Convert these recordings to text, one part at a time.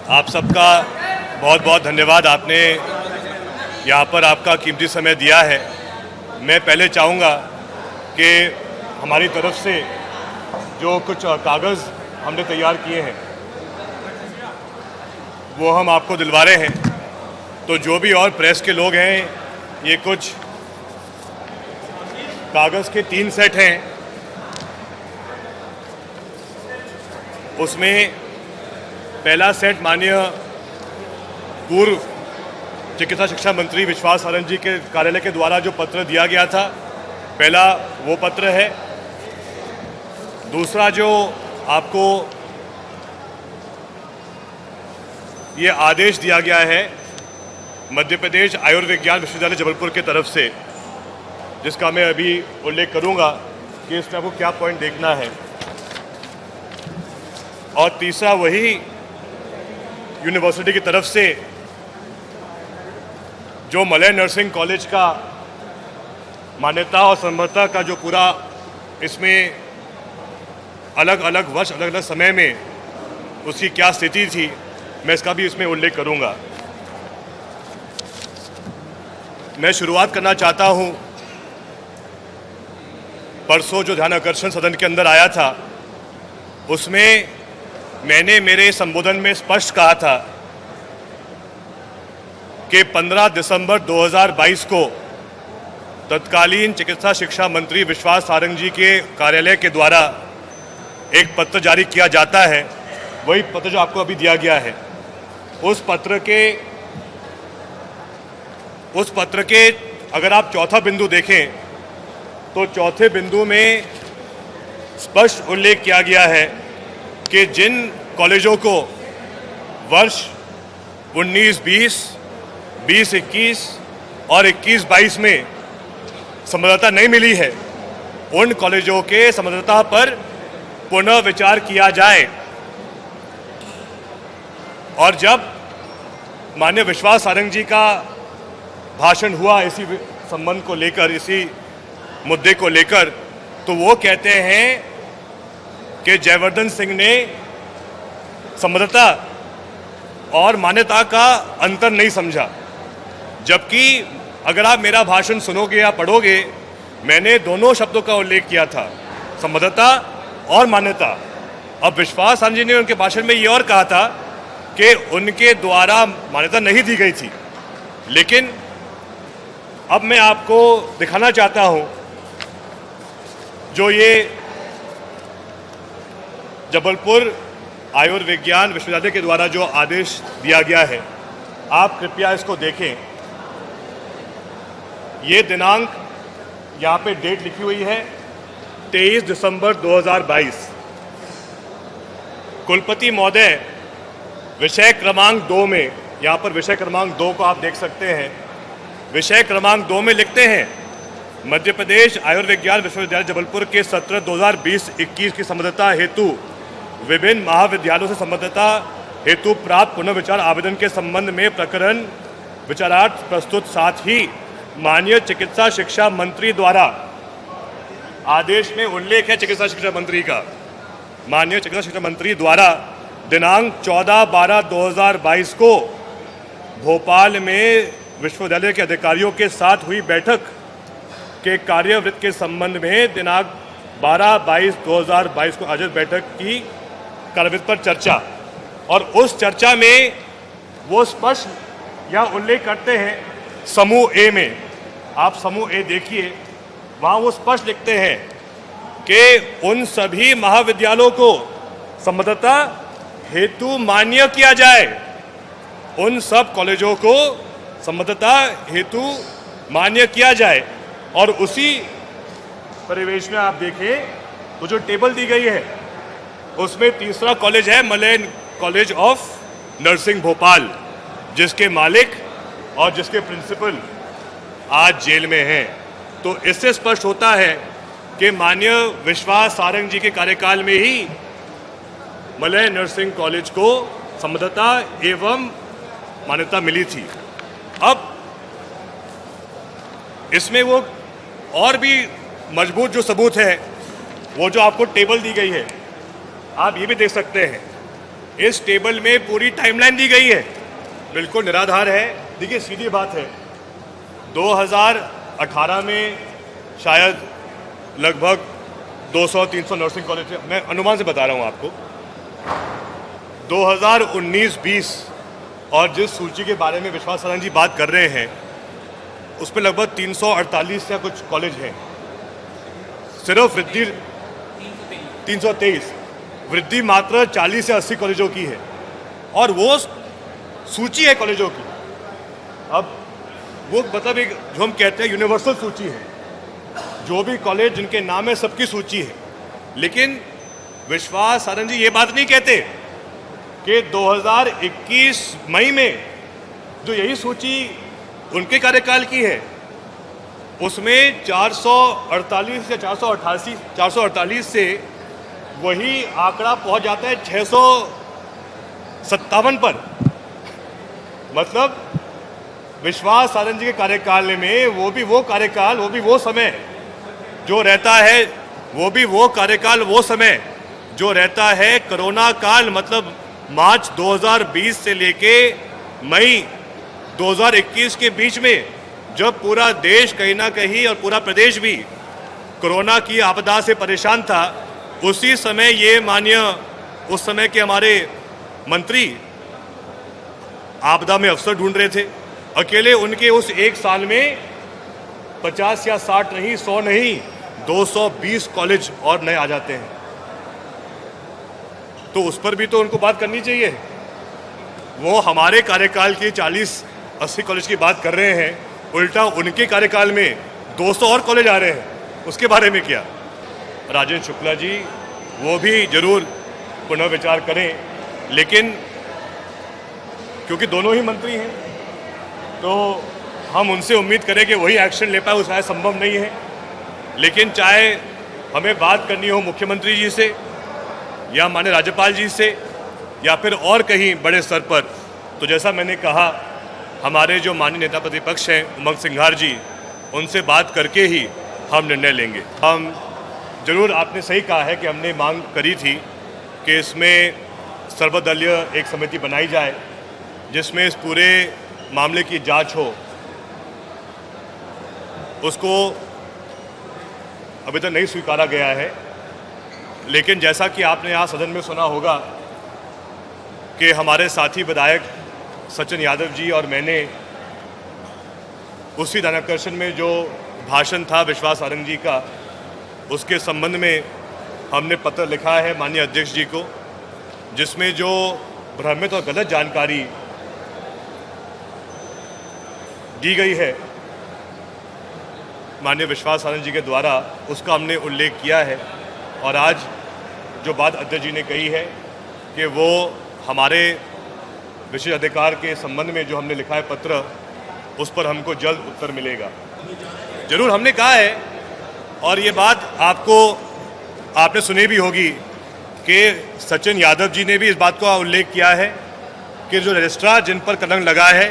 आप सबका बहुत बहुत धन्यवाद। आपने यहाँ पर आपका कीमती समय दिया है। मैं पहले चाहूँगा कि हमारी तरफ से जो कुछ कागज़ हमने तैयार किए हैं वो हम आपको दिलवा रहे हैं। तो जो भी और प्रेस के लोग हैं, ये कुछ कागज़ के 3 सेट हैं। उसमें पहला सेट माननीय पूर्व चिकित्सा शिक्षा मंत्री विश्वास सारंग जी के कार्यालय के द्वारा जो पत्र दिया गया था, पहला वो पत्र है। दूसरा जो आपको ये आदेश दिया गया है मध्य प्रदेश आयुर्विज्ञान विश्वविद्यालय जबलपुर की तरफ से, जिसका मैं अभी उल्लेख करूंगा कि इसमें आपको क्या पॉइंट देखना है। और तीसरा वही यूनिवर्सिटी की तरफ से जो मलय नर्सिंग कॉलेज का मान्यता और संबद्धता का जो पूरा इसमें अलग अलग वर्ष अलग अलग समय में उसकी क्या स्थिति थी, मैं इसका भी इसमें उल्लेख करूंगा। मैं शुरुआत करना चाहता हूं, परसों जो ध्यान आकर्षण सदन के अंदर आया था उसमें मैंने मेरे संबोधन में स्पष्ट कहा था कि 15 दिसंबर 2022 को तत्कालीन चिकित्सा शिक्षा मंत्री विश्वास सारंग जी के कार्यालय के द्वारा एक पत्र जारी किया जाता है। वही पत्र जो आपको अभी दिया गया है, उस पत्र के अगर आप चौथा बिंदु देखें तो चौथे बिंदु में स्पष्ट उल्लेख किया गया है कि जिन कॉलेजों को वर्ष 19-20, 20-21 और 21-22 में संबद्धता नहीं मिली है, उन कॉलेजों के संबद्धता पर पुनः विचार किया जाए। और जब माननीय विश्वास सारंग जी का भाषण हुआ इसी संबंध को लेकर, इसी मुद्दे को लेकर, तो वो कहते हैं कि जयवर्धन सिंह ने संबद्धता और मान्यता का अंतर नहीं समझा। जबकि अगर आप मेरा भाषण सुनोगे या पढ़ोगे, मैंने दोनों शब्दों का उल्लेख किया था, संबद्धता और मान्यता। अब विश्वास सारंग जी ने उनके भाषण में ये और कहा था कि उनके द्वारा मान्यता नहीं दी गई थी। लेकिन अब मैं आपको दिखाना चाहता हूं जो ये जबलपुर आयुर्विज्ञान विश्वविद्यालय के द्वारा जो आदेश दिया गया है, आप कृपया इसको देखें। ये दिनांक यहाँ पे डेट लिखी हुई है 23 दिसंबर 2022। कुलपति महोदय विषय क्रमांक 2 में, यहाँ पर विषय क्रमांक 2 को आप देख सकते हैं। विषय क्रमांक 2 में लिखते हैं, मध्य प्रदेश आयुर्विज्ञान विश्वविद्यालय जबलपुर के सत्र 2020-21 की संबद्धता हेतु विभिन्न महाविद्यालयों से संबद्धता हेतु प्राप्त पुनर्विचार आवेदन के संबंध में प्रकरण विचारार्थ प्रस्तुत, साथ ही माननीय चिकित्सा शिक्षा मंत्री द्वारा, आदेश में उल्लेख है चिकित्सा शिक्षा मंत्री का, माननीय चिकित्सा शिक्षा मंत्री द्वारा दिनांक 14/12/2022 को भोपाल में विश्वविद्यालय के अधिकारियों के साथ हुई बैठक के कार्यवृत्त के संबंध में दिनांक 12/22/2022 को आयोजित बैठक की कार्यवृत्त पर चर्चा। और उस चर्चा में वो स्पष्ट या उल्लेख करते हैं समूह ए में, आप समूह ए देखिए, वहाँ वो स्पष्ट लिखते हैं कि उन सभी महाविद्यालयों को संबद्धता हेतु मान्य किया जाए, उन सब कॉलेजों को संबद्धता हेतु मान्य किया जाए। और उसी परिवेश में आप देखें तो जो टेबल दी गई है उसमें तीसरा कॉलेज है Malay college of nursing Bhopal, जिसके मालिक और जिसके प्रिंसिपल आज जेल में हैं। तो इससे स्पष्ट होता है कि माननीय विश्वास सारंग जी के कार्यकाल में ही मलय नर्सिंग कॉलेज को संबद्धता एवं मान्यता मिली थी। अब इसमें वो और भी मजबूत जो सबूत है, वो जो आपको टेबल दी गई है, आप ये भी देख सकते हैं इस टेबल में पूरी टाइमलाइन दी गई है, बिल्कुल निराधार है। देखिए सीधी बात है, 2018 में शायद लगभग 200-300 नर्सिंग कॉलेज, मैं अनुमान से बता रहा हूँ आपको। 2019-20 और जिस सूची के बारे में विश्वास सारंग जी बात कर रहे हैं उसमें लगभग 348 या कुछ कॉलेज हैं। सिर्फ वृद्धि 323, वृद्धि मात्र 40 से 80 कॉलेजों की है और वो सूची है कॉलेजों की। अब वो मतलब एक जो हम कहते हैं यूनिवर्सल सूची है, जो भी कॉलेज जिनके नाम है सबकी सूची है। लेकिन विश्वास सारंग जी ये बात नहीं कहते कि 2021 मई में जो यही सूची उनके कार्यकाल की है उसमें 448 या 448 से वही आंकड़ा पहुंच जाता है 657 पर। मतलब विश्वास सारंग जी के कार्यकाल में वो भी वो कार्यकाल, वो भी वो समय जो रहता है, वो भी वो कार्यकाल, वो समय जो रहता है कोरोना काल, मतलब मार्च 2020 से लेके मई 2021 के बीच में, जब पूरा देश कहीं ना कहीं और पूरा प्रदेश भी कोरोना की आपदा से परेशान था। उसी समय ये माननीय उस समय के हमारे मंत्री आपदा में अवसर ढूंढ रहे थे। अकेले उनके उस एक साल में 50 या 60 नहीं, 100 नहीं, 220 कॉलेज और नए आ जाते हैं। तो उस पर भी तो उनको बात करनी चाहिए। वो हमारे कार्यकाल की 40-80 कॉलेज की बात कर रहे हैं, उल्टा उनके कार्यकाल में 200 और कॉलेज आ रहे हैं। उसके बारे में क्या? राजेंद्र शुक्ला जी वो भी जरूर पुनर्विचार करें, लेकिन क्योंकि दोनों ही मंत्री हैं तो हम उनसे उम्मीद करें कि वही एक्शन ले पाए, वो शायद संभव नहीं है। लेकिन चाहे हमें बात करनी हो मुख्यमंत्री जी से या माननीय राज्यपाल जी से या फिर और कहीं बड़े स्तर पर, तो जैसा मैंने कहा हमारे जो माननीय नेता प्रतिपक्ष हैं उमंग सिंघार जी, उनसे बात करके ही हम निर्णय लेंगे। हम जरूर, आपने सही कहा है कि हमने मांग करी थी कि इसमें सर्वदलीय एक समिति बनाई जाए जिसमें इस पूरे मामले की जांच हो। उसको अभी तक नहीं स्वीकारा गया है, लेकिन जैसा कि आपने यहाँ सदन में सुना होगा कि हमारे साथी विधायक सचिन यादव जी और मैंने उसी ध्यानाकर्षण में जो भाषण था विश्वास सारंग जी का, उसके संबंध में हमने पत्र लिखा है माननीय अध्यक्ष जी को, जिसमें जो भ्रमित और गलत जानकारी दी गई है माननीय विश्वास सारंग जी के द्वारा, उसका हमने उल्लेख किया है। और आज जो बात अध्यक्ष जी ने कही है कि वो हमारे विशेष अधिकार के संबंध में जो हमने लिखा है पत्र, उस पर हमको जल्द उत्तर मिलेगा। जरूर हमने कहा है, और ये बात आपने सुनी भी होगी कि सचिन यादव जी ने भी इस बात का उल्लेख किया है कि जो रजिस्ट्रार जिन पर कलंक लगा है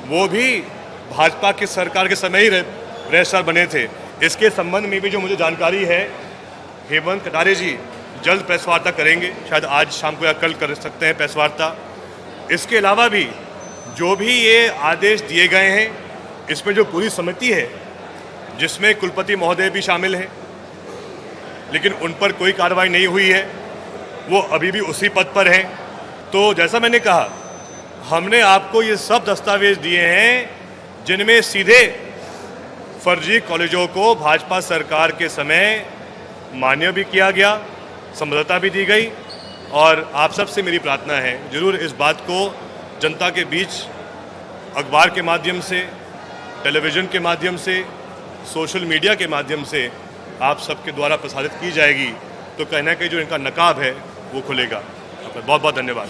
वो भी भाजपा की सरकार के समय ही रजिस्ट्रार बने थे। इसके संबंध में भी जो मुझे जानकारी है, हेमंत कटारे जी जल्द प्रेस वार्ता करेंगे, शायद आज शाम को या कल कर सकते हैं प्रेस वार्ता। इसके अलावा भी जो भी ये आदेश दिए गए हैं, इसमें जो पूरी समिति है जिसमें कुलपति महोदय भी शामिल हैं, लेकिन उन पर कोई कार्रवाई नहीं हुई है, वो अभी भी उसी पद पर हैं। तो जैसा मैंने कहा, हमने आपको ये सब दस्तावेज दिए हैं जिनमें सीधे फर्जी कॉलेजों को भाजपा सरकार के समय मान्य भी किया गया, संबद्धता भी दी गई। और आप सबसे मेरी प्रार्थना है, जरूर इस बात को जनता के बीच अखबार के माध्यम से, टेलीविज़न के माध्यम से, सोशल मीडिया के माध्यम से आप सबके द्वारा प्रसारित की जाएगी, तो कहीं ना कहीं जो इनका नकाब है वो खुलेगा। आपका बहुत बहुत धन्यवाद।